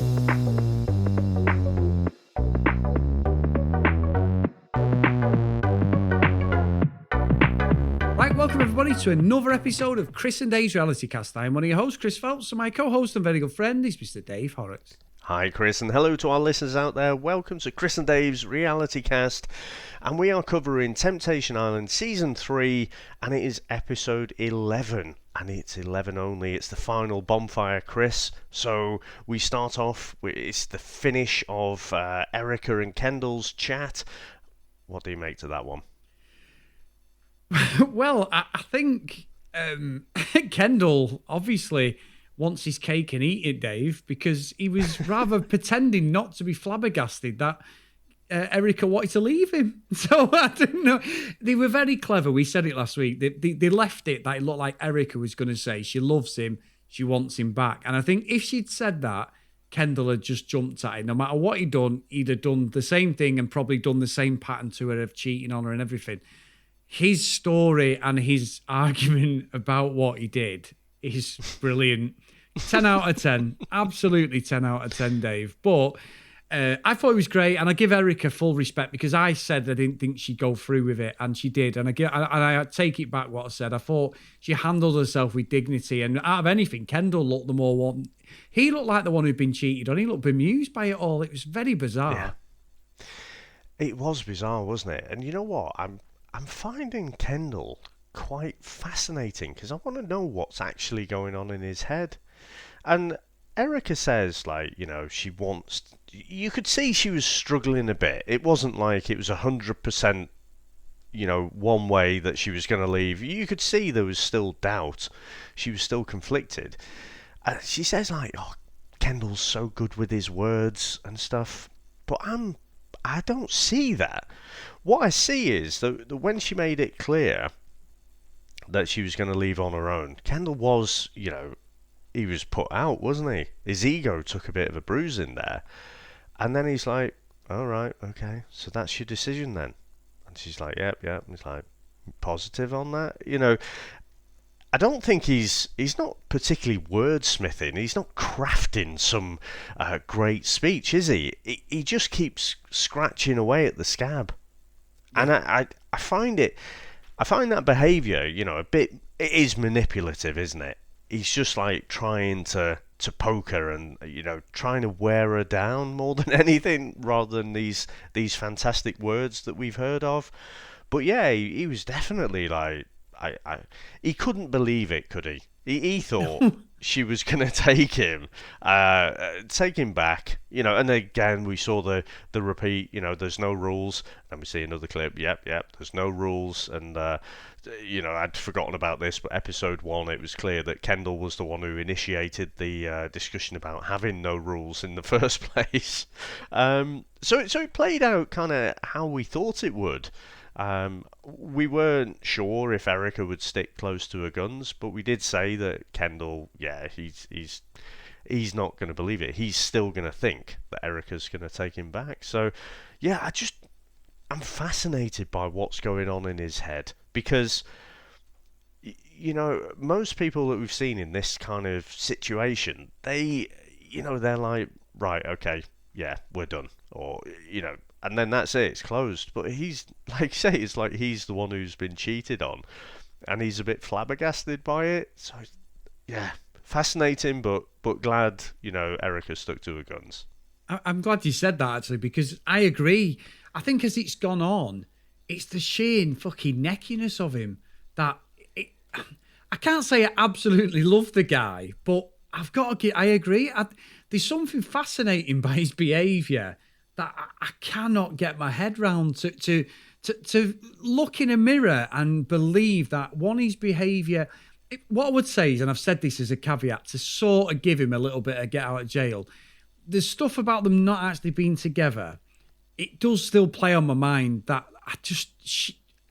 Right, welcome everybody to another episode of Chris and Dave's Reality Cast. I am one of your hosts, Chris Phelps, and my co-host and very good friend is Mr. Dave Horrocks. Hi Chris, and hello to our listeners out there. Welcome to Chris and Dave's Reality Cast, and we are covering Temptation Island Season 3, and it is Episode 11, and it's 11 only. It's the final Bonfire, Chris. So we start off, it's the finish of Erica and Kendall's chat. What do you make to that one? Well, I think Kendall obviously wants his cake and eat it, Dave, because he was rather pretending not to be flabbergasted that Erica wanted to leave him. So I don't know. They were very clever. We said it last week. They left it that it looked like Erica was going to say she loves him, she wants him back. And I think if she'd said that, Kendall had just jumped at it. No matter what he'd have done the same thing and probably done the same pattern to her of cheating on her and everything. His story and his argument about what he did is brilliant. 10 out of 10. Absolutely 10 out of 10, Dave. But I thought it was great, and I give Erica full respect because I said I didn't think she'd go through with it, and she did. And I take it back what I said. I thought she handled herself with dignity, and out of anything, Kendall looked the more one. He looked like the one who'd been cheated on. He looked bemused by it all. It was very bizarre. Yeah. It was bizarre, wasn't it? And you know what? I'm finding Kendall quite fascinating because I want to know what's actually going on in his head. And Erica says, like, you know, she wants... You could see she was struggling a bit. It wasn't like it was 100%, you know, one way that she was going to leave. You could see there was still doubt. She was still conflicted. She says, like, oh, Kendall's so good with his words and stuff. But I don't see that. What I see is that when she made it clear that she was going to leave on her own, Kendall was, you know, he was put out, wasn't he? His ego took a bit of a bruising there. And then he's like, all right, okay, so that's your decision then. And she's like, yep. And he's like, positive on that? You know, I don't think he's not particularly wordsmithing. He's not crafting some great speech, is he? He just keeps scratching away at the scab. And I find that behaviour, you know, it is manipulative, isn't it? He's just like trying to poke her and, you know, trying to wear her down more than anything, rather than these fantastic words that we've heard of. But yeah, he was definitely like, he couldn't believe it, could he? He thought she was going to take him back, you know. And again, we saw the repeat, you know, there's no rules. And we see another clip, yep, there's no rules. And, you know, I'd forgotten about this, but episode 1, it was clear that Kendall was the one who initiated the discussion about having no rules in the first place. So it played out kind of how we thought it would. We weren't sure if Erica would stick close to her guns, but we did say that Kendall, yeah, he's not going to believe it. He's still going to think that Erica's going to take him back. So, yeah, I'm fascinated by what's going on in his head because, you know, most people that we've seen in this kind of situation, they're like, right, okay, yeah, we're done, or, you know, and then that's it, it's closed. But he's, like you say, it's like he's the one who's been cheated on, and he's a bit flabbergasted by it. So, yeah, fascinating, but glad, you know, Erica stuck to her guns. I'm glad you said that, actually, because I agree. I think as it's gone on, it's the sheer fucking neckiness of him that... I can't say I absolutely love the guy, but I agree. There's something fascinating by his behaviour that I cannot get my head round to look in a mirror and believe that his behaviour... What I would say is, and I've said this as a caveat, to sort of give him a little bit of get out of jail, there's stuff about them not actually being together. It does still play on my mind that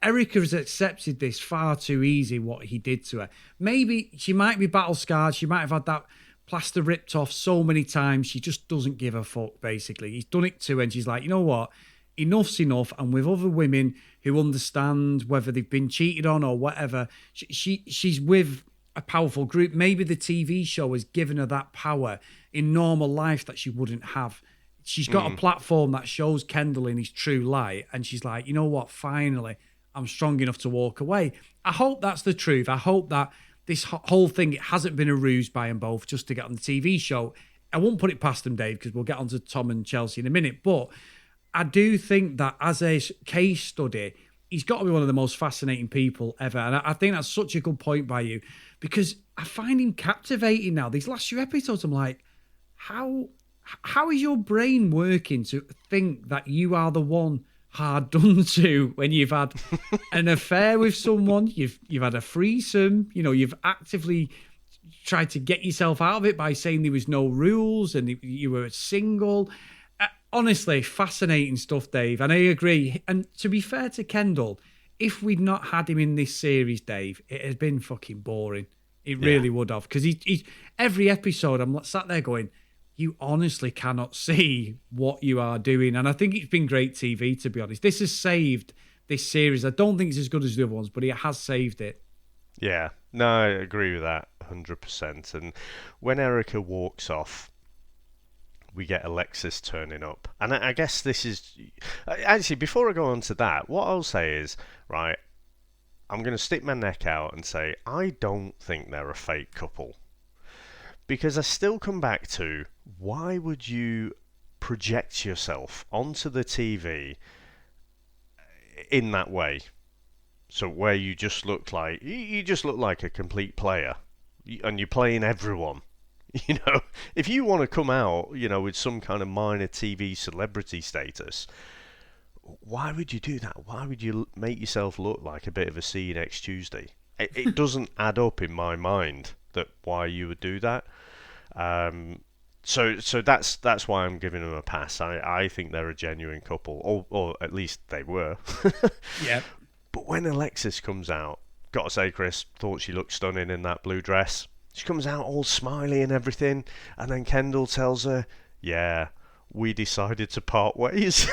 Erica has accepted this far too easy, what he did to her. Maybe she might be battle scarred. She might have had that plaster ripped off so many times. She just doesn't give a fuck, basically. He's done it to her, and she's like, you know what? Enough's enough. And with other women who understand whether they've been cheated on or whatever, she's with a powerful group. Maybe the TV show has given her that power. in normal life that she wouldn't have. She's got a platform that shows Kendall in his true light, and she's like, you know what? Finally, I'm strong enough to walk away. I hope that's the truth. I hope that this whole thing, it hasn't been a ruse by them both just to get on the TV show. I won't put it past them, Dave, because we'll get on to Tom and Chelsea in a minute. But I do think that as a case study, he's got to be one of the most fascinating people ever. And I think that's such a good point by you, because I find him captivating now. These last few episodes, I'm like, how is your brain working to think that you are the one hard done to when you've had an affair with someone, you've had a threesome, you've actively tried to get yourself out of it by saying there was no rules and you were single. Honestly, fascinating stuff, Dave. And I agree. And to be fair to Kendall, if we'd not had him in this series, Dave, it has been fucking boring. It really would have. Because he's every episode, I'm sat there going, you honestly cannot see what you are doing. And I think it's been great TV, to be honest. This has saved this series. I don't think it's as good as the other ones, but it has saved it. Yeah, no, I agree with that 100%. And when Erica walks off, we get Alexis turning up. And I guess this is... Actually, before I go on to that, what I'll say is, right, I'm going to stick my neck out and say, I don't think they're a fake couple. Because I still come back to, why would you project yourself onto the TV in that way? So where you just look like a complete player, and you're playing everyone. If you want to come out, with some kind of minor TV celebrity status, why would you do that? Why would you make yourself look like a bit of a see you next Tuesday? It doesn't add up in my mind that why you would do that. So that's why I'm giving them a pass. I think they're a genuine couple, or at least they were. Yeah. But when Alexis comes out, gotta say, Chris, thought she looked stunning in that blue dress. She comes out all smiley and everything, and then Kendall tells her, yeah, we decided to part ways.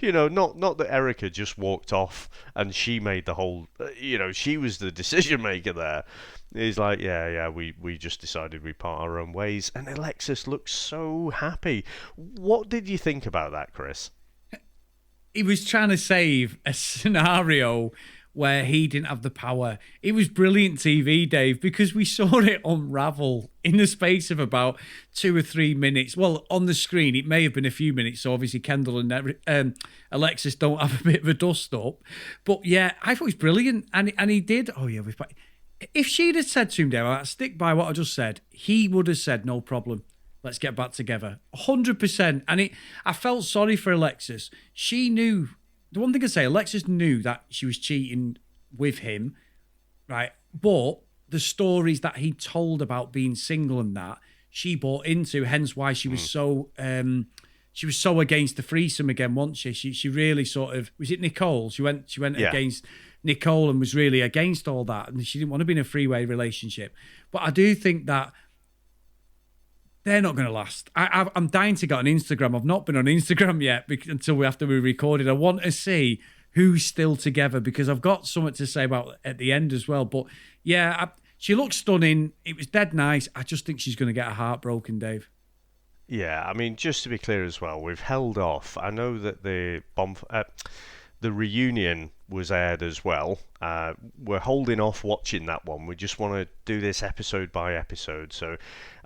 Not that Erica just walked off and she made the whole, she was the decision maker there. He's like, yeah, we just decided we part our own ways. And Alexis looks so happy. What did you think about that, Chris? He was trying to save a scenario where he didn't have the power. It was brilliant TV, Dave, because we saw it unravel in the space of about 2 or 3 minutes. Well, on the screen, it may have been a few minutes, so obviously Kendall and Alexis don't have a bit of a dust-up. But yeah, I thought it was brilliant, and he did. Oh yeah, if she'd have said to him, Dave, I'll stick by what I just said, he would have said, no problem. Let's get back together. 100%. And I felt sorry for Alexis. She knew... The one thing I say, Alexis knew that she was cheating with him, right? But the stories that he told about being single and that, she bought into, hence why she was so against the threesome again, wasn't she? She really sort of... Was it Nicole? She went against Nicole and was really against all that. And she didn't want to be in a three-way relationship. But I do think that they're not going to last. I'm dying to get on Instagram. I've not been on Instagram yet until after we recorded. I want to see who's still together because I've got something to say about at the end as well. But yeah, she looks stunning. It was dead nice. I just think she's going to get her heart broken, Dave. Yeah, I mean, just to be clear as well, we've held off. I know that the reunion was aired as well. We're holding off watching that one. We just want to do this episode by episode. So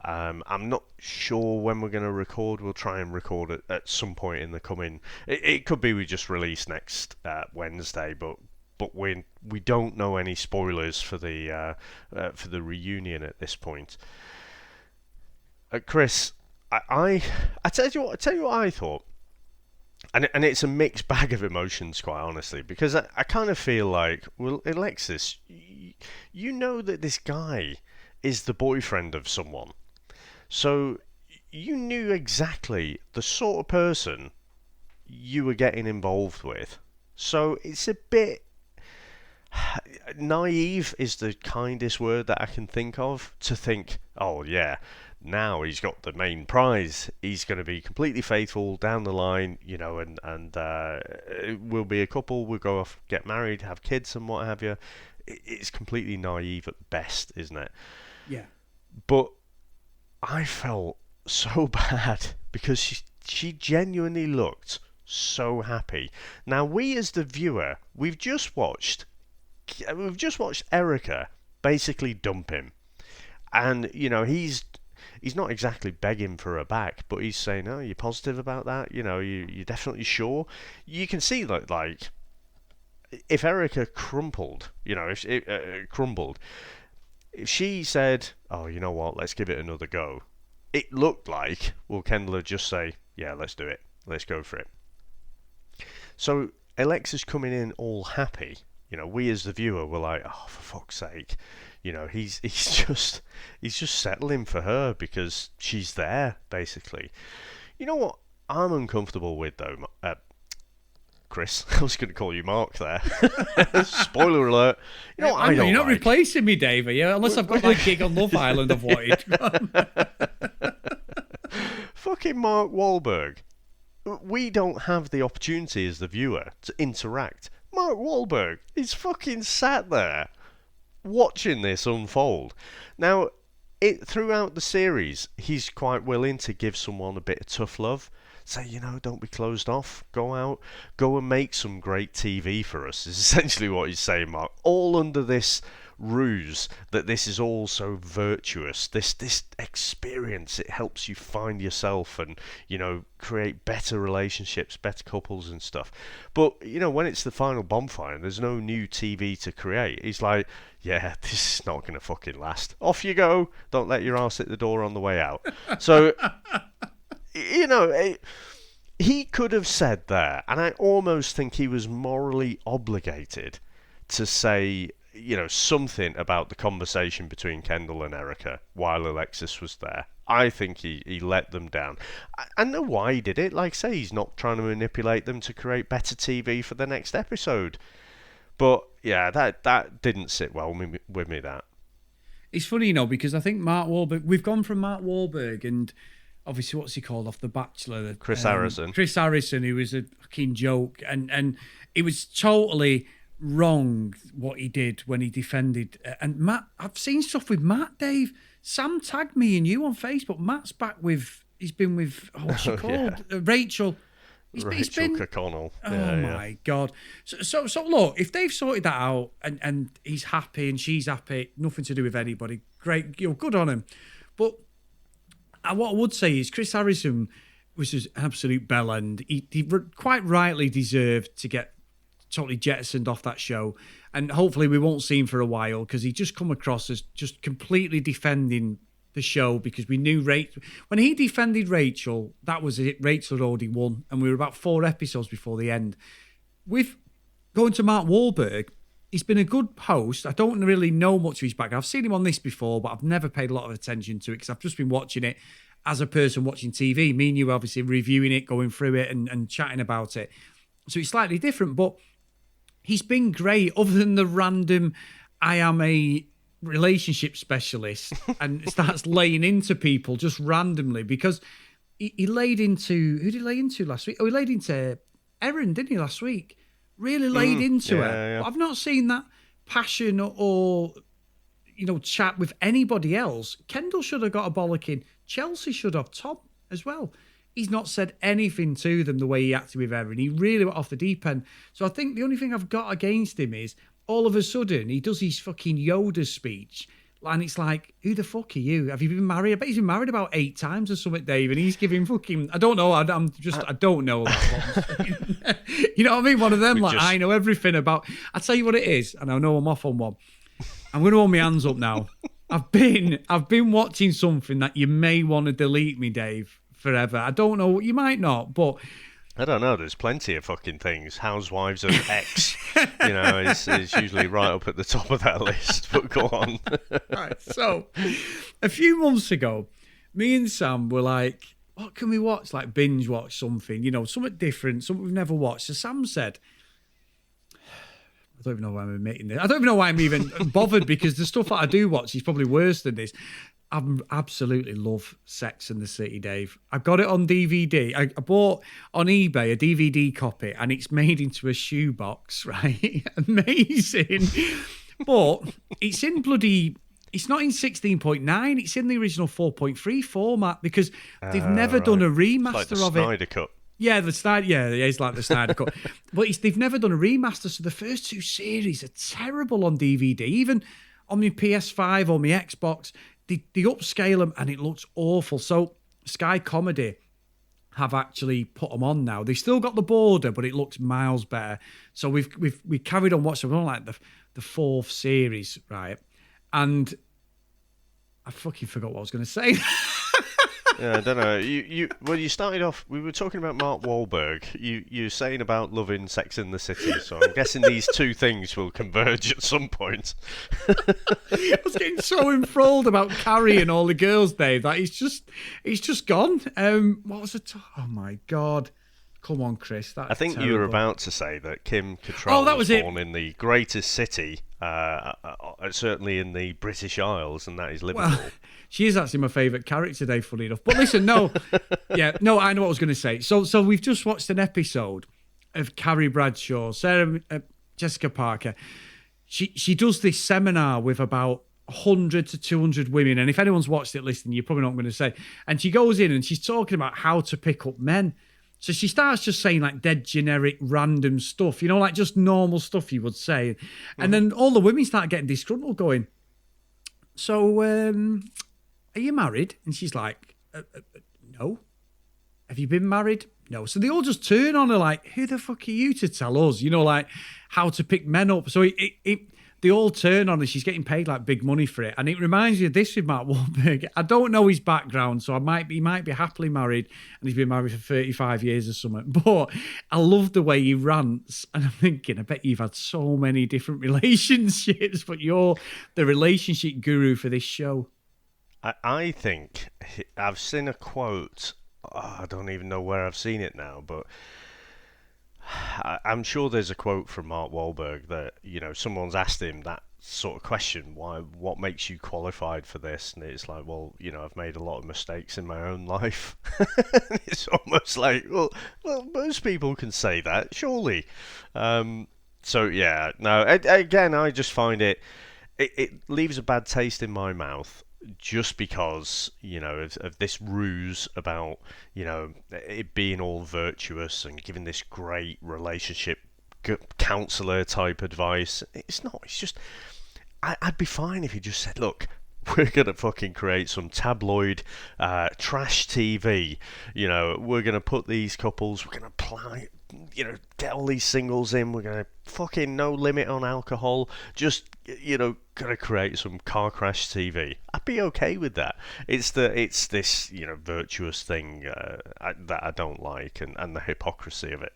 I'm not sure when we're going to record. We'll try and record it at some point in the coming... It could be we just release next Wednesday, but we don't know any spoilers for the reunion at this point. Chris, I tell you what I thought. And it's a mixed bag of emotions, quite honestly, because I kind of feel like, well, Alexis, you know that this guy is the boyfriend of someone. So you knew exactly the sort of person you were getting involved with. So it's a bit... naive is the kindest word that I can think of, to think, oh yeah, now he's got the main prize. He's going to be completely faithful down the line, and we'll be a couple. We'll go off, get married, have kids, and what have you. It's completely naive at best, isn't it? Yeah. But I felt so bad because she genuinely looked so happy. Now we as the viewer, we've just watched Erica basically dump him, and he's not exactly begging for her back, but he's saying, "Oh, you're positive about that? You're definitely sure." You can see that, like, if Erica crumpled, if it crumbled, if she said, "Oh, you know what? Let's give it another go," it looked like, well, Kendall would just say, "Yeah, let's do it. Let's go for it." So Alexa's coming in all happy. We as the viewer were like, "Oh, for fuck's sake!" He's just settling for her because she's there, basically. You know what I'm uncomfortable with, though, Chris? I was going to call you Mark there. Spoiler alert. You know what I don't You're not like? replacing me, Dave, yeah? Unless I've got that gig on Love Island I've wanted. Fucking Mark Wahlberg. We don't have the opportunity as the viewer to interact. Mark Wahlberg is fucking sat there watching this unfold. Now, throughout the series, he's quite willing to give someone a bit of tough love. Say, don't be closed off. Go out, go and make some great TV for us, is essentially what he's saying, Mark. All under this ruse that this is all so virtuous. This experience, it helps you find yourself and, create better relationships, better couples and stuff. But, when it's the final bonfire and there's no new TV to create, he's like, yeah, this is not going to fucking last. Off you go. Don't let your arse hit the door on the way out. So... he could have said there, and I almost think he was morally obligated to say, something about the conversation between Kendall and Erica while Alexis was there. I think he let them down. I know why he did it. Like I say, he's not trying to manipulate them to create better TV for the next episode. But, yeah, that didn't sit well with me, that. It's funny, because I think Mark Wahlberg... We've gone from Mark Wahlberg and... Obviously, what's he called off The Bachelor? Chris Harrison. Chris Harrison, who was a fucking joke. And it was totally wrong what he did when he defended. And Matt, I've seen stuff with Matt, Dave. Sam tagged me and you on Facebook. Matt's back with, he's been with, what's she called? Yeah. Rachel. Rachel Kirkconnell. Oh, my God. So look, if they've sorted that out and he's happy and she's happy, nothing to do with anybody, great, good on him. But... what I would say is Chris Harrison was just an absolute bellend. He quite rightly deserved to get totally jettisoned off that show. And hopefully we won't see him for a while because he just come across as just completely defending the show because we knew when he defended Rachel, that was it. Rachel had already won. And we were about 4 episodes before the end. With going to Mark Wahlberg, he's been a good host. I don't really know much of his background. I've seen him on this before, but I've never paid a lot of attention to it because I've just been watching it as a person watching TV. Me and you obviously reviewing it, going through it and chatting about it. So it's slightly different, but he's been great other than the random, I am a relationship specialist and starts laying into people just randomly because he laid into, who did he lay into last week? Oh, he laid into Erin, didn't he, last week? Really laid into her. Yeah. I've not seen that passion or chat with anybody else. Kendall should have got a bollocking. Chelsea should have. Tom as well. He's not said anything to them the way he acted with Erin. He really went off the deep end. So I think the only thing I've got against him is all of a sudden he does his fucking Yoda speech. And it's like, who the fuck are you? Have you been married? I bet he's been married about 8 times or something, Dave. And he's giving fucking, I don't know. I don't know that. You know what I mean? One of them, I know everything about. I'll tell you what it is. And I know I'm off on one. I'm going to hold my hands up now. I've been watching something that you may want to delete me, Dave, forever. I don't know. You might not, but... I don't know. There's plenty of fucking things. Housewives of X, is usually right up at the top of that list. But go on. Right. So, a few months ago, me and Sam were like, "What can we watch? Like binge watch something, something different, something we've never watched." So Sam said, "I don't even know why I'm admitting this. I don't even know why I'm even bothered because the stuff that I do watch is probably worse than this." I absolutely love Sex and the City, Dave. I got it on DVD. I bought on eBay a DVD copy and it's made into a shoebox, right? Amazing. But it's in bloody It's not in 16.9. It's in the original 4.3 format because they've never done a remaster it's like the of it. Snyder Cut. Yeah, it's like the Snyder Cut. But they've never done a remaster, so the first two series are terrible on DVD. Even on my PS5 or my Xbox, they upscale them and it looks awful. So Sky Comedy have actually put them on now. They've still got the border, but it looks miles better. So we carried on watching. We're on like the fourth series, right? And I fucking forgot what I was going to say. Yeah, I don't know. You started off. We were talking about Mark Wahlberg. You're saying about loving Sex in the City. So I'm guessing these two things will converge at some point. I was getting so enthralled about Carrie and all the girls, Dave, that he's just gone. What was it? Oh my God. Come on, Chris. That's I think terrible. you were about to say that Kim Cattrall was born in the greatest city, certainly in the British Isles, and that is Liverpool. Well, she is actually my favourite character, Dave, funny enough. But listen, I know what I was going to say. So we've just watched an episode of Carrie Bradshaw, Jessica Parker. She does this seminar with about 100 to 200 women, and if anyone's watched it listening, you're probably not going to say. And she goes in and she's talking about how to pick up men. So she starts just saying like dead generic random stuff, like just normal stuff you would say. And then all the women start getting disgruntled going, so are you married? And she's like, no. Have you been married? No. So they all just turn on her like, who the fuck are you to tell us, like how to pick men up? So they all turn on her. She's getting paid like big money for it. And it reminds me of this with Mark Wahlberg. I don't know his background, so he might be happily married and he's been married for 35 years or something. But I love the way he rants. And I'm thinking, I bet you've had so many different relationships, but you're the relationship guru for this show. I think I've seen a quote. I don't even know where I've seen it now, but I'm sure there's a quote from Mark Wahlberg that, someone's asked him that sort of question, what makes you qualified for this? And it's like, well, I've made a lot of mistakes in my own life. It's almost like, well, most people can say that, surely. So, yeah, no, again, I just find it leaves a bad taste in my mouth. Just because, of this ruse about, it being all virtuous and giving this great relationship counsellor type advice. It's not. It's just, I'd be fine if you just said, look, we're going to fucking create some tabloid trash TV. We're going to put these couples, we're going to apply, get all these singles in. We're going to fucking no limit on alcohol. Just, going to create some car crash TV. I'd be okay with that. It's this, virtuous thing that I don't like and the hypocrisy of it.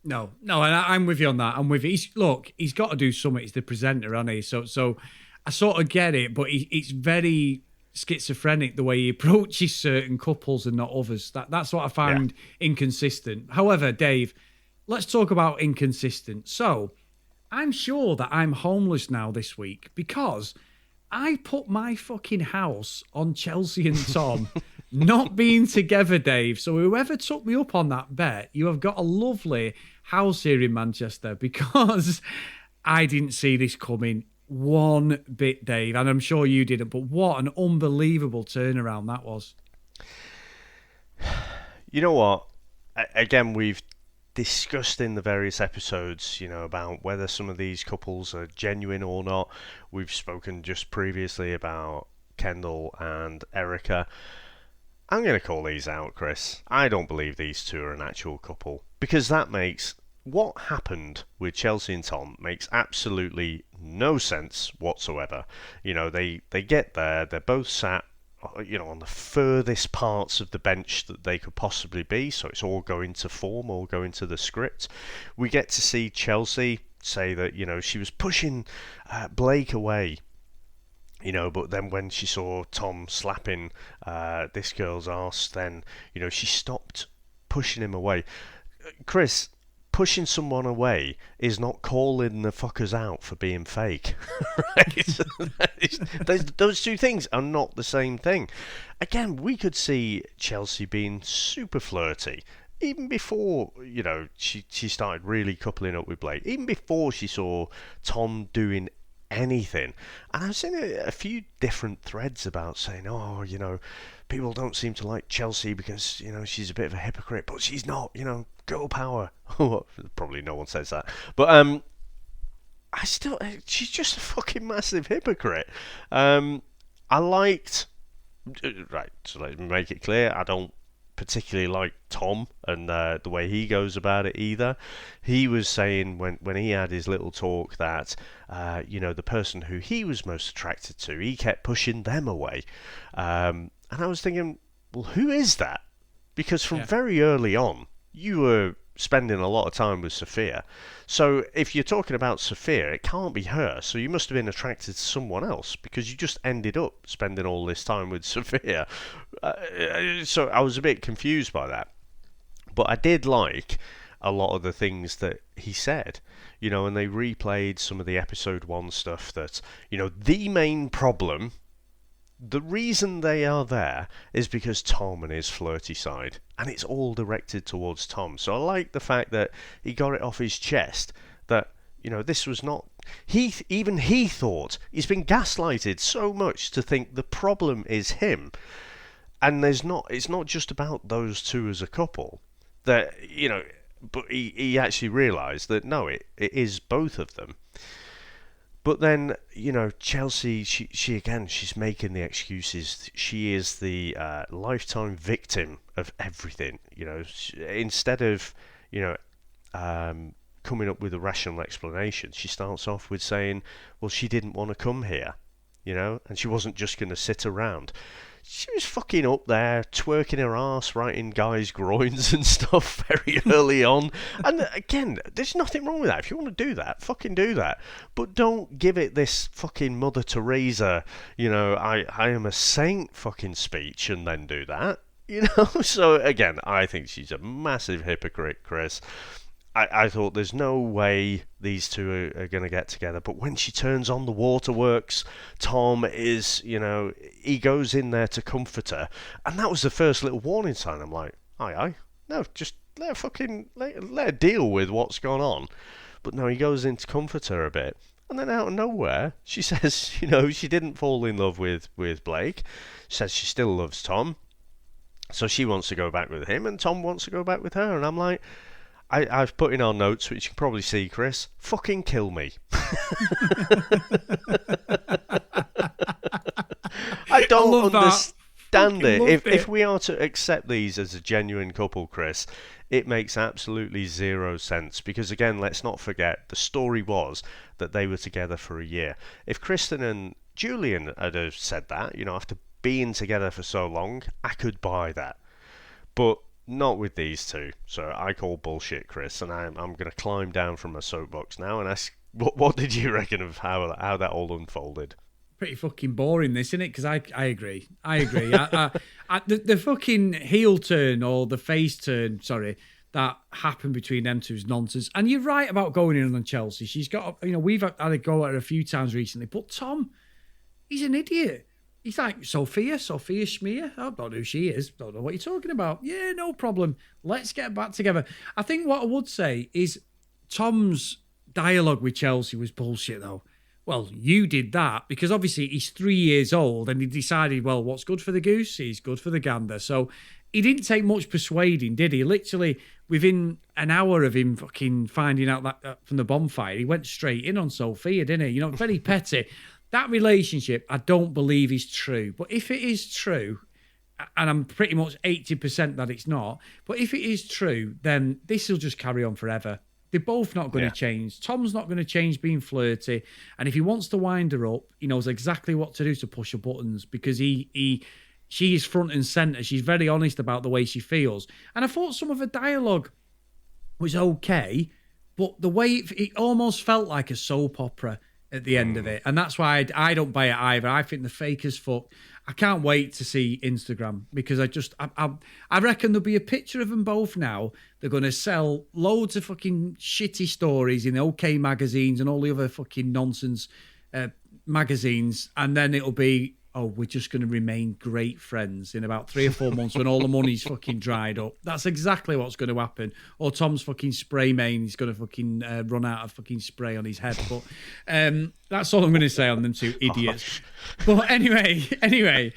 No, and I'm with you on that. I'm with you. He's got to do something. He's the presenter, hasn't he? So I sort of get it, but it's very schizophrenic the way he approaches certain couples and not others. That's what I find inconsistent. However, Dave, let's talk about inconsistent. So I'm sure that I'm homeless now this week because I put my fucking house on Chelsea and Tom not being together, Dave. So whoever took me up on that bet, you have got a lovely house here in Manchester because I didn't see this coming one bit, Dave, and I'm sure you didn't, but what an unbelievable turnaround that was. You know what? Again, we've discussed in the various episodes, about whether some of these couples are genuine or not. We've spoken just previously about Kendall and Erica. I'm going to call these out, Chris. I don't believe these two are an actual couple because that makes what happened with Chelsea and Tom makes absolutely no sense whatsoever. They get there, they're both sat on the furthest parts of the bench that they could possibly be, so it's all going to form, all going to the script. We get to see Chelsea say that, she was pushing Blake away, but then when she saw Tom slapping this girl's arse, then, she stopped pushing him away. Chris, pushing someone away is not calling the fuckers out for being fake. Right? Those two things are not the same thing. Again, we could see Chelsea being super flirty even before, she started really coupling up with Blake. Even before she saw Tom doing anything. And I've seen a few different threads about saying, oh, people don't seem to like Chelsea because, she's a bit of a hypocrite, but she's not, girl power. Probably no one says that. But she's just a fucking massive hypocrite. I liked, right, so let me make it clear, I don't particularly like Tom and the way he goes about it either. He was saying when he had his little talk that the person who he was most attracted to, he kept pushing them away, and I was thinking, well, who is that? Because from very early on, you were spending a lot of time with Sophia. So if you're talking about Sophia, it can't be her. So you must have been attracted to someone else because you just ended up spending all this time with Sophia. So I was a bit confused by that. But I did like a lot of the things that he said. And they replayed some of the episode 1 stuff that, the main problem, the reason they are there is because Tom and his flirty side, and it's all directed towards Tom. So I like the fact that he got it off his chest that, this was not... He thought he's been gaslighted so much to think the problem is him. And it's not just about those two as a couple. That, but he actually realised that, no, it is both of them. But then, Chelsea, she's making the excuses. She is the lifetime victim of everything. Instead of, coming up with a rational explanation, she starts off with saying, well, she didn't want to come here, and she wasn't just going to sit around. She was fucking up there, twerking her arse right in guys' groins and stuff very early on. And again, there's nothing wrong with that. If you want to do that, fucking do that. But don't give it this fucking Mother Teresa, I am a saint fucking speech and then do that. So again, I think she's a massive hypocrite, Chris. I thought there's no way these two are going to get together. But when she turns on the waterworks, Tom is, he goes in there to comfort her. And that was the first little warning sign. I'm like, aye. No, just let her deal with what's gone on. But no, he goes in to comfort her a bit. And then out of nowhere, she says, she didn't fall in love with Blake. She says she still loves Tom. So she wants to go back with him, and Tom wants to go back with her. And I'm like... I've put in our notes, which you can probably see, Chris. Fucking kill me. I don't understand it. If we are to accept these as a genuine couple, Chris, it makes absolutely zero sense. Because again, let's not forget, the story was that they were together for a year. If Kristen and Julian had have said that, after being together for so long, I could buy that. But not with these two. So I call bullshit, Chris, and I'm going to climb down from my soapbox now and ask, what did you reckon of how that all unfolded? Pretty fucking boring, this, isn't it? Because I agree. The fucking heel turn or the face turn, that happened between them two is nonsense. And you're right about going in on Chelsea. She's got, we've had a go at her a few times recently, but Tom, he's an idiot. He's like, Sophia Schmier? I don't know who she is. Don't know what you're talking about. Yeah, no problem. Let's get back together. I think what I would say is Tom's dialogue with Chelsea was bullshit, though. Well, you did that because obviously he's 3 years old and he decided, well, what's good for the goose is good for the gander. So he didn't take much persuading, did he? Literally, within an hour of him fucking finding out that from the bonfire, he went straight in on Sophia, didn't he? Very petty. That relationship, I don't believe is true. But if it is true, and I'm pretty much 80% that it's not, but if it is true, then this will just carry on forever. They're both not going to change. Tom's not going to change being flirty. And if he wants to wind her up, he knows exactly what to do to push her buttons because she is front and centre. She's very honest about the way she feels. And I thought some of her dialogue was okay, but the way it almost felt like a soap opera at the end of it. And that's why I don't buy it either. I think they're fake as fuck. I can't wait to see Instagram because I reckon there'll be a picture of them both now. They're going to sell loads of fucking shitty stories in OK magazines and all the other fucking nonsense magazines. And then it'll be, oh, we're just going to remain great friends in about 3 or 4 months when all the money's fucking dried up. That's exactly what's going to happen. Or Tom's fucking spray main, he's going to fucking run out of fucking spray on his head. But that's all I'm going to say on them two idiots. But anyway,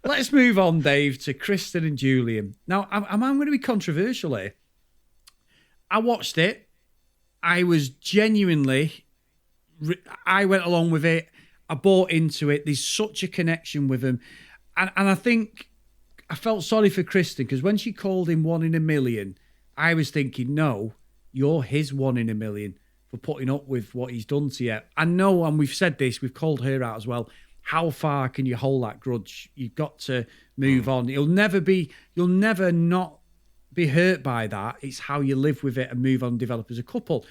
let's move on, Dave, to Kristen and Julian. Now, I'm going to be controversial here. I watched it. I was genuinely, I went along with it. I bought into it. There's such a connection with him. And I think I felt sorry for Kristen because when she called him 1 in a million, I was thinking, no, you're his 1 in a million for putting up with what he's done to you. I know, and we've said this, we've called her out as well. How far can you hold that grudge? You've got to move on. You'll never not be hurt by that. It's how you live with it and move on and develop as a couple.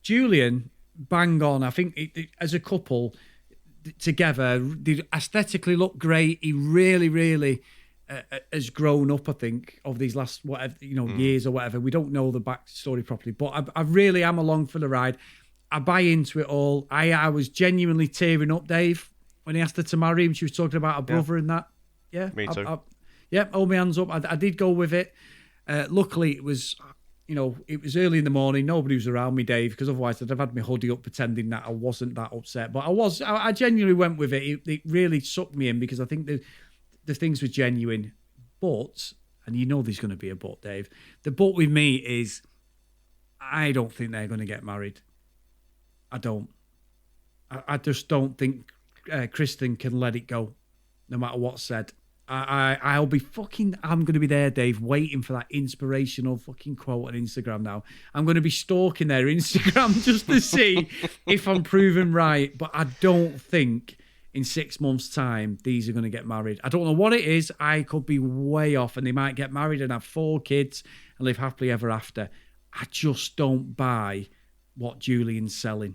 Julian, bang on. I think as a couple together, they aesthetically look great. He really, really has grown up, I think, over these last years or whatever. We don't know the backstory properly, but I really am along for the ride. I buy into it all. I was genuinely tearing up, Dave, when he asked her to marry him. She was talking about her brother and that. Yeah, me too. Hold my hands up. I did go with it. Luckily, it was early in the morning. Nobody was around me, Dave, because otherwise I'd have had my hoodie up pretending that I wasn't that upset. But I genuinely went with it. It really sucked me in because I think the things were genuine. But, and you know there's going to be a but, Dave. The but with me is I don't think they're going to get married. I don't. I just don't think Kristen can let it go, no matter what's said. I'm going to be there, Dave, waiting for that inspirational fucking quote on Instagram now. I'm going to be stalking their Instagram just to see if I'm proven right. But I don't think in 6 months' time, these are going to get married. I don't know what it is. I could be way off and they might get married and have 4 kids and live happily ever after. I just don't buy what Julian's selling.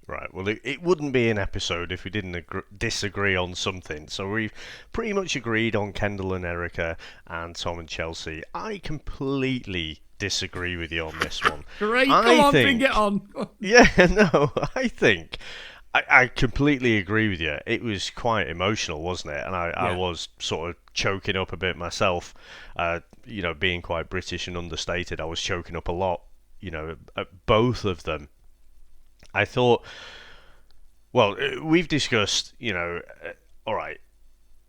Right, well, it wouldn't be an episode if we didn't disagree on something. So we've pretty much agreed on Kendall and Erica and Tom and Chelsea. I completely disagree with you on this one. Great, come on, bring it on. Yeah, no, I think I completely agree with you. It was quite emotional, wasn't it? And I was sort of choking up a bit myself, being quite British and understated. I was choking up a lot, at both of them. I thought, well, we've discussed, all right,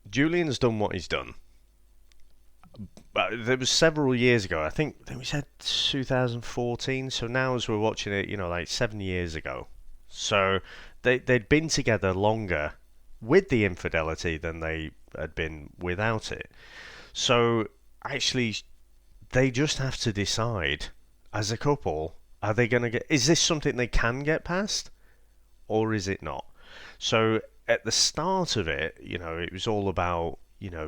Julian's done what he's done. But there was several years ago, I think we said 2014, so now as we're watching it, like 7 years ago. So they'd been together longer with the infidelity than they had been without it. So actually, they just have to decide as a couple, are they going to get... Is this something they can get past? Or is it not? So at the start of it, it was all about,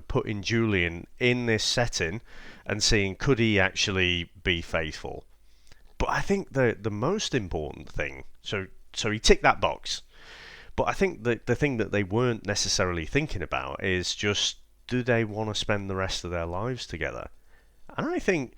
putting Julian in this setting and seeing could he actually be faithful. But I think the most important thing... So he ticked that box. But I think the thing that they weren't necessarily thinking about is just, do they want to spend the rest of their lives together? And I think...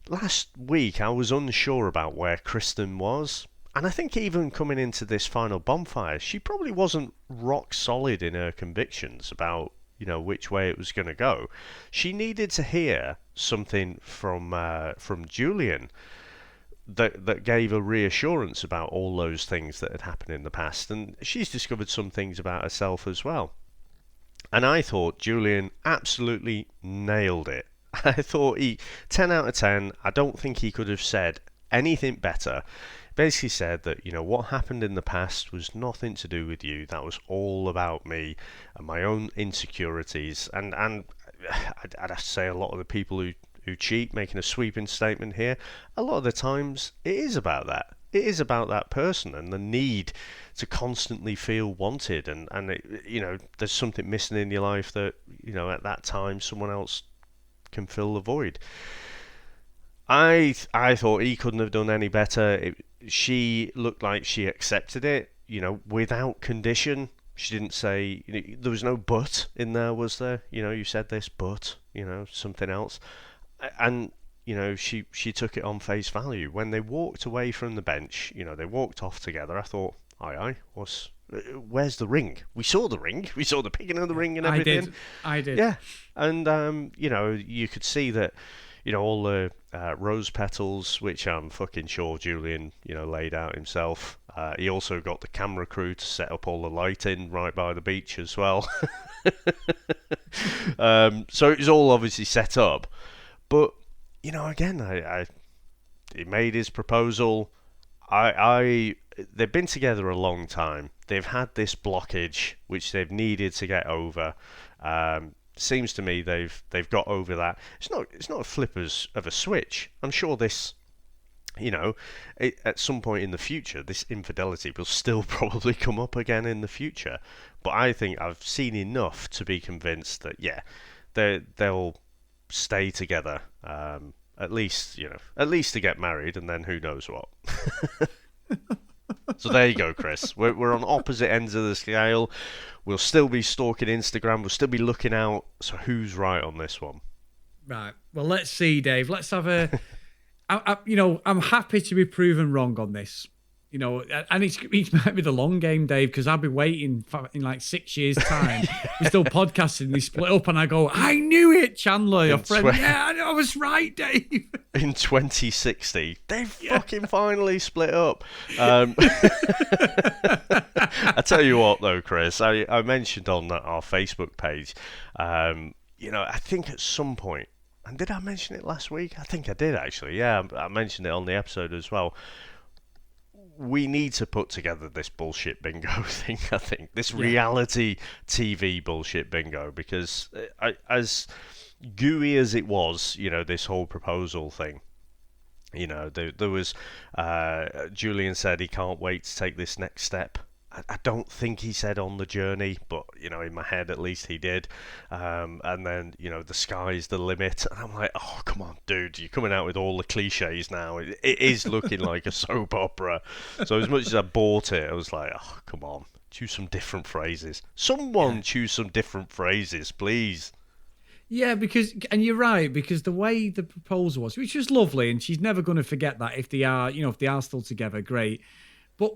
Last week, I was unsure about where Kristen was. And I think even coming into this final Bonfire, she probably wasn't rock solid in her convictions about, which way it was going to go. She needed to hear something from Julian that gave her reassurance about all those things that had happened in the past. And she's discovered some things about herself as well. And I thought Julian absolutely nailed it. I thought 10 out of 10, I don't think he could have said anything better. Basically said that, what happened in the past was nothing to do with you. That was all about me and my own insecurities. And I'd have to say a lot of the people who cheat, making a sweeping statement here, a lot of the times it is about that. It is about that person and the need to constantly feel wanted. And there's something missing in your life that, at that time someone else can fill the void. I thought he couldn't have done any better. She looked like she accepted it, without condition. She didn't say, there was no but in there, was there? You said this, but, something else. And, she took it on face value. When they walked away from the bench, they walked off together, I thought, aye, Where's the ring? We saw the ring. We saw the picking of the ring and everything. I did. Yeah, and you could see that, all the rose petals, which I'm fucking sure Julian, laid out himself. He also got the camera crew to set up all the lighting right by the beach as well. So it was all obviously set up. But, again, he made his proposal. They've been together a long time. They've had this blockage which they've needed to get over. Seems to me they've got over that. It's not a flip of a switch. I'm sure this, at some point in the future, this infidelity will still probably come up again in the future. But I think I've seen enough to be convinced that they'll stay together. At least to get married, and then who knows what. So there you go, Chris. We're on opposite ends of the scale. We'll still be stalking Instagram. We'll still be looking out. So who's right on this one? Right. Well, let's see, Dave. Let's have a. I'm happy to be proven wrong on this. And it might be the long game, Dave, because I've been waiting in like 6 years' time. We're still podcasting. They split up, and I go, I knew it, Chandler, your friend. Yeah, I was right, Dave. In 2060, they fucking finally split up. I tell you what, though, Chris, I mentioned on our Facebook page, I think at some point, and did I mention it last week? I think I did, actually. Yeah, I mentioned it on the episode as well. We need to put together this bullshit bingo thing, I think. This reality TV bullshit bingo, because as gooey as it was, this whole proposal thing, there was, Julian said he can't wait to take this next step. I don't think he said on the journey, but, in my head at least he did. And then, the sky's the limit. And I'm like, oh, come on, dude, you're coming out with all the cliches now. It is looking like a soap opera. So as much as I bought it, I was like, oh, come on, choose some different phrases. Someone choose some different phrases, please. Yeah, and you're right, because the way the proposal was, which was lovely, and she's never going to forget that if they are still together, great. But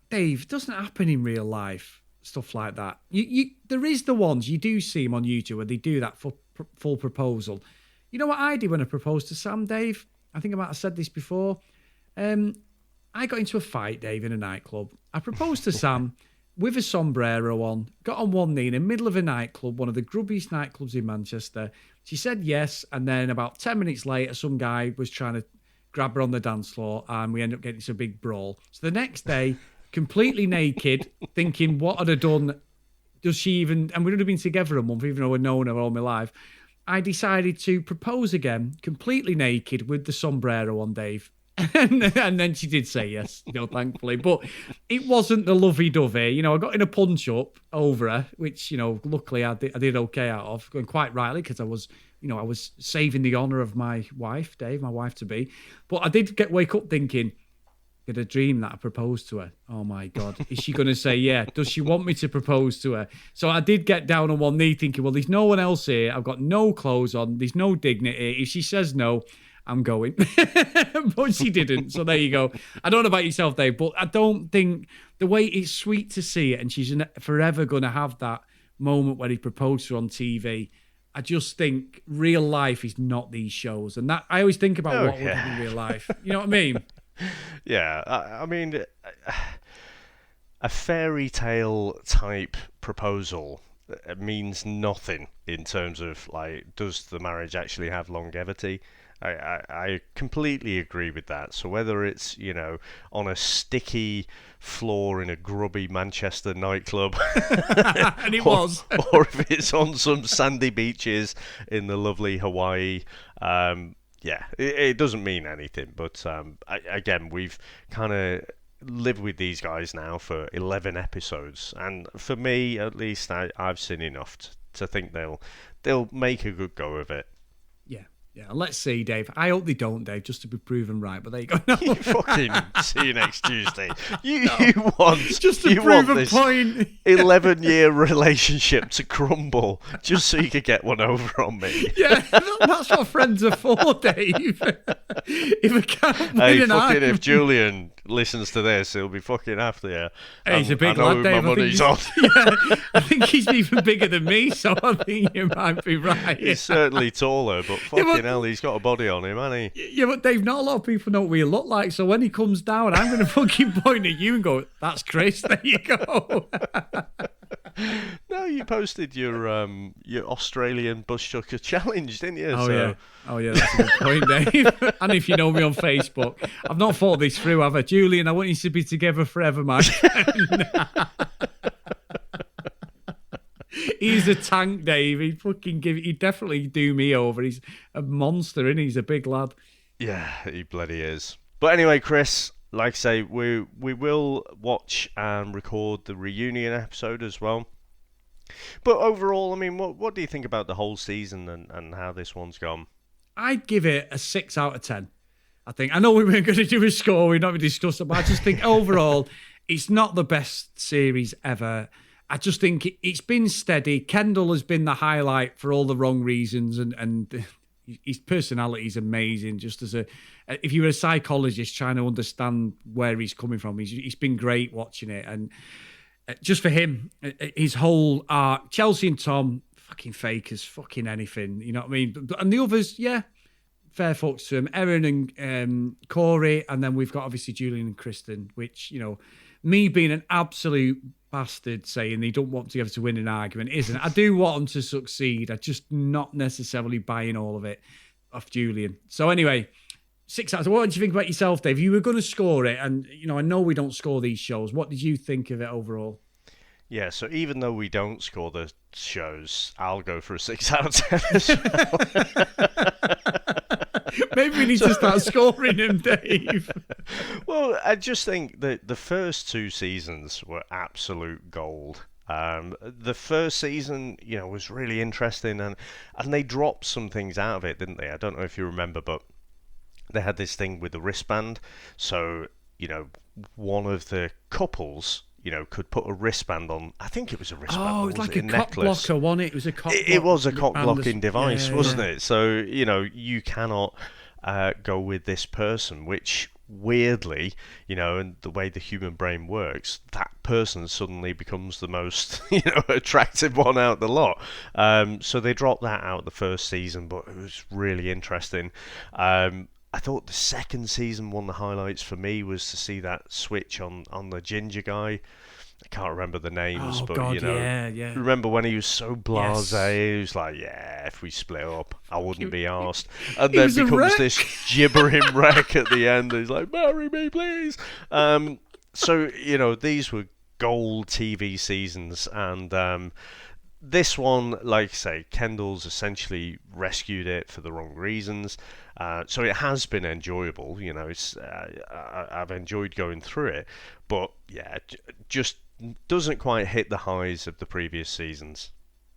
Dave, it doesn't happen in real life, stuff like that. There is the ones, you do see them on YouTube where they do that full proposal. You know what I did when I proposed to Sam, Dave? I think I might have said this before. I got into a fight, Dave, in a nightclub. I proposed to Sam with a sombrero on, got on one knee in the middle of a nightclub, one of the grubbiest nightclubs in Manchester. She said yes, and then about 10 minutes later, some guy was trying to grab her on the dance floor, and we ended up getting into a big brawl. So the next day, completely naked, thinking, what had I done? Does she even... And we would have been together a month, even though I'd known her all my life. I decided to propose again, completely naked, with the sombrero on, Dave. And then she did say yes, thankfully. But it wasn't the lovey-dovey. I got in a punch-up over her, which, luckily I did okay out of, and quite rightly, because I was saving the honour of my wife, Dave, my wife-to-be. But I did wake up thinking... Had a dream that I proposed to her. Oh my God. Is she going to say yeah? Does she want me to propose to her? So I did get down on one knee thinking, well, there's no one else here. I've got no clothes on. There's no dignity. If she says no, I'm going. But she didn't. So there you go. I don't know about yourself, Dave, but I don't think the way it's sweet to see it, and she's forever going to have that moment where he proposed to her on TV. I just think real life is not these shows. And that I always think about what would happen in real life. You know what I mean? Yeah, I mean, a fairy tale type proposal means nothing in terms of, like, does the marriage actually have longevity? I completely agree with that. So whether it's, on a sticky floor in a grubby Manchester nightclub, and it was, or if it's on some sandy beaches in the lovely Hawaii, yeah, it doesn't mean anything. But again, we've kind of lived with these guys now for 11 episodes, and for me, at least, I've seen enough to think they'll make a good go of it. Yeah, Yeah, let's see, Dave. I hope they don't, Dave, just to be proven right. But there you go. No. You fucking see you next Tuesday. You want just to you prove want a this point. 11-year relationship to crumble just so you could get one over on me. Yeah, that's what friends are for, Dave. If I can't win an argument. If Julian listens to this, he'll be fucking after you. Hey, he's a big I know lad, who Dave. my money's on. Yeah, I think he's even bigger than me, so I think you might be right. He's certainly taller, but fucking hell, he's got a body on him, hasn't he? Yeah, but Dave, not a lot of people know what we look like, so when he comes down, I'm going to fucking point at you and go, that's Chris, there you go. No, you posted your Australian bush chucker challenge, didn't you? Oh yeah, that's a good point, Dave. And if you know me on Facebook, I've not thought this through, have I? Julian, I want you to be together forever, my friend. He's a tank, Dave. He'd definitely do me over. He's a monster, and he's a big lad. Yeah, he bloody is. But anyway, Chris, like I say, we will watch and record the reunion episode as well. But overall, I mean, what do you think about the whole season and how this one's gone? I'd give it a 6 out of 10. I know we weren't going to do a score, we've not discussed it, but I just think overall, it's not the best series ever. I just think it's been steady. Kendall has been the highlight for all the wrong reasons, and his personality is amazing. Just if you were a psychologist trying to understand where he's coming from, he's been great watching it. And just for him, his whole arc, Chelsea and Tom, fucking fakers, fucking anything. You know what I mean? And the others, yeah, fair fucks to him. Erin and Corey, and then we've got obviously Julian and Kristen, which, you know, me being an absolute bastard saying they don't want together to win an argument isn't. I do want them to succeed. I'm just not necessarily buying all of it off Julian. So anyway, 6 out of 10. What did you think about yourself, Dave? You were going to score it, and you know I know we don't score these shows. What did you think of it overall? Yeah, so even though we don't score the shows, I'll go for a 6 out of 10 as well. Maybe we need to start scoring him, Dave. Well, I just think that the first 2 seasons were absolute gold. The first season, you know, was really interesting, and they dropped some things out of it, didn't they? I don't know if you remember, but they had this thing with the wristband. So, you know, one of the couples, you know, could put a wristband on. I think it was a wristband. Oh, it was like a cock necklace. blocker, wasn't it? It was a cock. It was a cock blocking device, wasn't yeah. it? So, you know, you cannot go with this person, which weirdly, you know, and the way the human brain works, that person suddenly becomes the most, you know, attractive one out the lot. So they dropped that out the first season, but it was really interesting. I thought the second season, one of the highlights for me was to see that switch on the ginger guy. I can't remember the names, but God, you know, yeah. remember when he was so blasé? Yes. He was like, "Yeah, if we split up, I wouldn't be arsed." And then becomes this gibbering wreck at the end. He's like, "Marry me, please." So you know, these were gold TV seasons, and this one, like I say, Kendall's essentially rescued it for the wrong reasons. So it has been enjoyable. You know, it's I've enjoyed going through it, but yeah, just doesn't quite hit the highs of the previous seasons.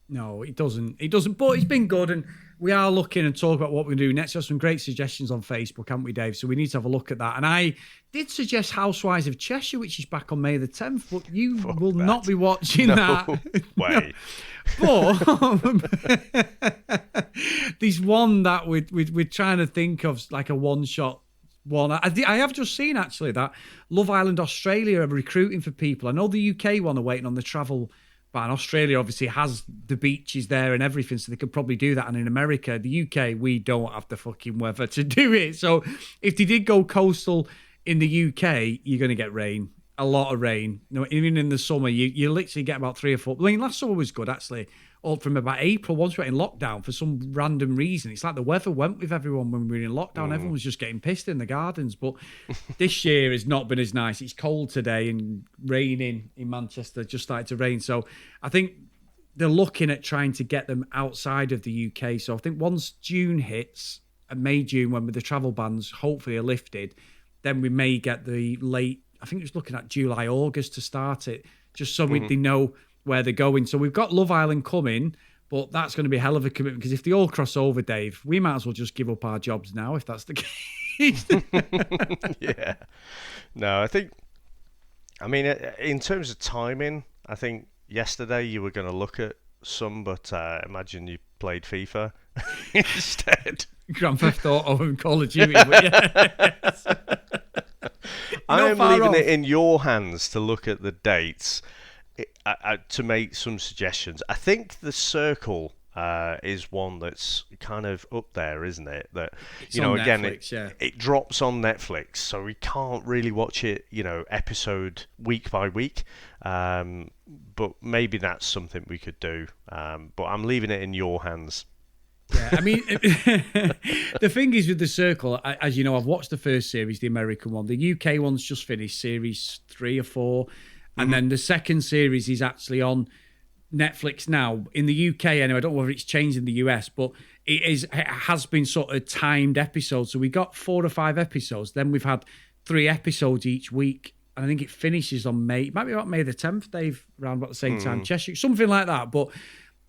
No, it doesn't. It doesn't. But it's been good, and we are looking and talk about what we're going to do next. There's some great suggestions on Facebook, haven't we, Dave? So we need to have a look at that. And I did suggest Housewives of Cheshire, which is back on May the 10th, but you will not be watching that. Way. But there's one that we're trying to think of, like a one-shot one. I have just seen, actually, that Love Island Australia are recruiting for people. I know the UK one are waiting on the travel ban. Australia obviously has the beaches there and everything, so they could probably do that. And in America, the UK, we don't have the fucking weather to do it. So if they did go coastal in the UK, you're going to get rain. A lot of rain. You know, even in the summer, you literally get about 3 or 4. I mean, last summer was good, actually. All from about April, once we were in lockdown for some random reason. It's like the weather went with everyone when we were in lockdown. Everyone was just getting pissed in the gardens. But this year has not been as nice. It's cold today and raining in Manchester. Just started to rain. So I think they're looking at trying to get them outside of the UK. So I think once June hits, May, June, when the travel bans hopefully are lifted, then we may get the late, I think it's looking at July, August to start it, just so they know where they're going. So we've got Love Island coming, But that's going to be a hell of a commitment because if they all cross over, Dave, we might as well just give up our jobs now if that's the case. Yeah. No, I mean, in terms of timing, I think yesterday you were going to look at some, but imagine you played FIFA instead. Grand Theft Auto and Call of Duty. But yes. I am leaving it in your hands to look at the dates to make some suggestions. I think the Circle is one that's kind of up there, isn't it? That it's on Netflix, it drops on Netflix, so we can't really watch it, episode week by week. But maybe that's something we could do. But I'm leaving it in your hands. Yeah, I mean, the thing is with the Circle, as you know, I've watched the first series, the American one. The UK one's just finished, series 3 or 4. And then the second series is actually on Netflix now. In the UK, anyway, I don't know whether it's changed in the US, but it has been sort of timed episodes. So we got 4 or 5 episodes. Then we've had 3 episodes each week. And I think it finishes on it might be about May the 10th, Dave, around about the same time. Cheshire, something like that. But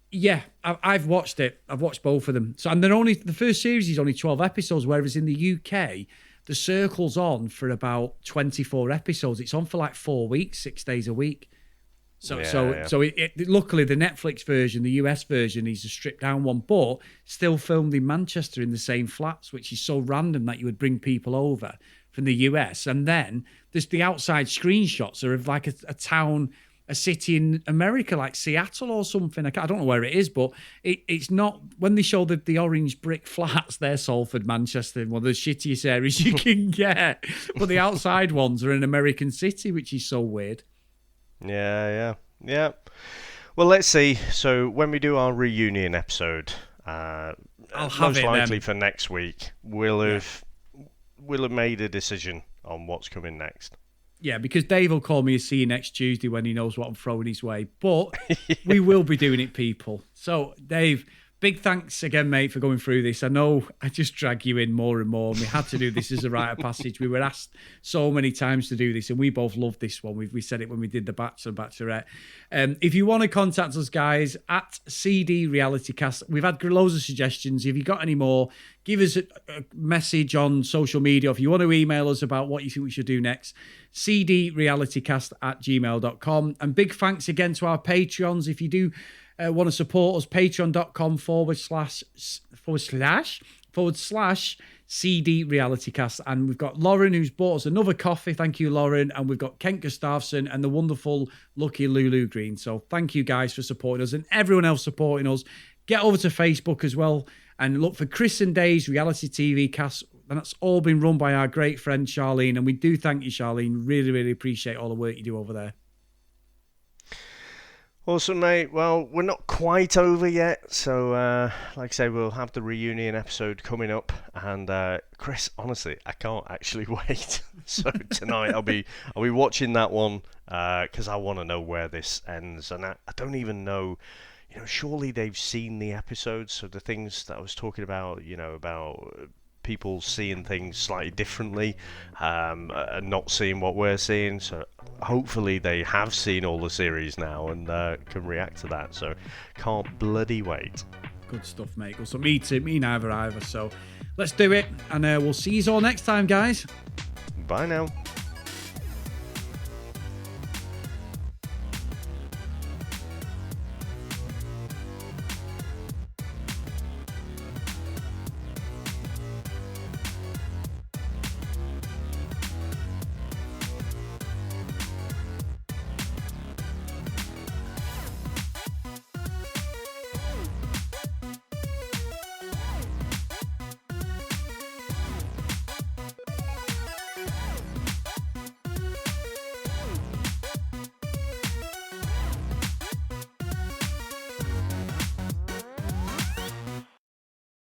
yeah, I've watched it. I've watched both of them. So, and the first series is only 12 episodes, whereas in the UK, the Circle's on for about 24 episodes. It's on for like 4 weeks, 6 days a week. So luckily the Netflix version, the US version, is a stripped down one, but still filmed in Manchester in the same flats, which is so random that you would bring people over from the US. And then there's the outside screenshots are of like a town, a city in America, like Seattle or something. I don't know where it is, but it's not. When they show the orange brick flats, they're Salford, Manchester, one of the shittiest areas you can get. But the outside ones are an American city, which is so weird. Yeah. Well, let's see. So when we do our reunion episode, most likely for next week, we'll have made a decision on what's coming next. Yeah, because Dave will call me a see you next Tuesday when he knows what I'm throwing his way. But we will be doing it, people. So, Dave, big thanks again, mate, for going through this. I know I just drag you in more and more. And we had to do this as a rite of passage. We were asked so many times to do this, and we both love this one. We said it when we did the Bachelor and Bachelorette. If you want to contact us, guys, at CD Reality Cast, we've had loads of suggestions. If you've got any more, give us a message on social media. If you want to email us about what you think we should do next, cdrealitycast@gmail.com. And big thanks again to our Patreons. If you do want to support us, patreon.com/CD Realitycast. And we've got Lauren, who's bought us another coffee. Thank you, Lauren. And we've got Kent Gustafsson and the wonderful Lucky Lulu Green. So thank you guys for supporting us and everyone else supporting us. Get over to Facebook as well and look for Chris and Dave's Reality TV Cast. And that's all been run by our great friend Charlene. And we do thank you, Charlene. Really, really appreciate all the work you do over there. Awesome, mate. Well, we're not quite over yet. So, like I say, we'll have the reunion episode coming up. And Chris, honestly, I can't actually wait. So tonight I'll be watching that one because I want to know where this ends. And I don't even know. Surely they've seen the episodes. So the things that I was talking about, about people seeing things slightly differently and not seeing what we're seeing. So hopefully they have seen all the series now and can react to that. So can't bloody wait. Good stuff, mate. So me too. Me neither either. So let's do it. And we'll see you all next time, guys. Bye now.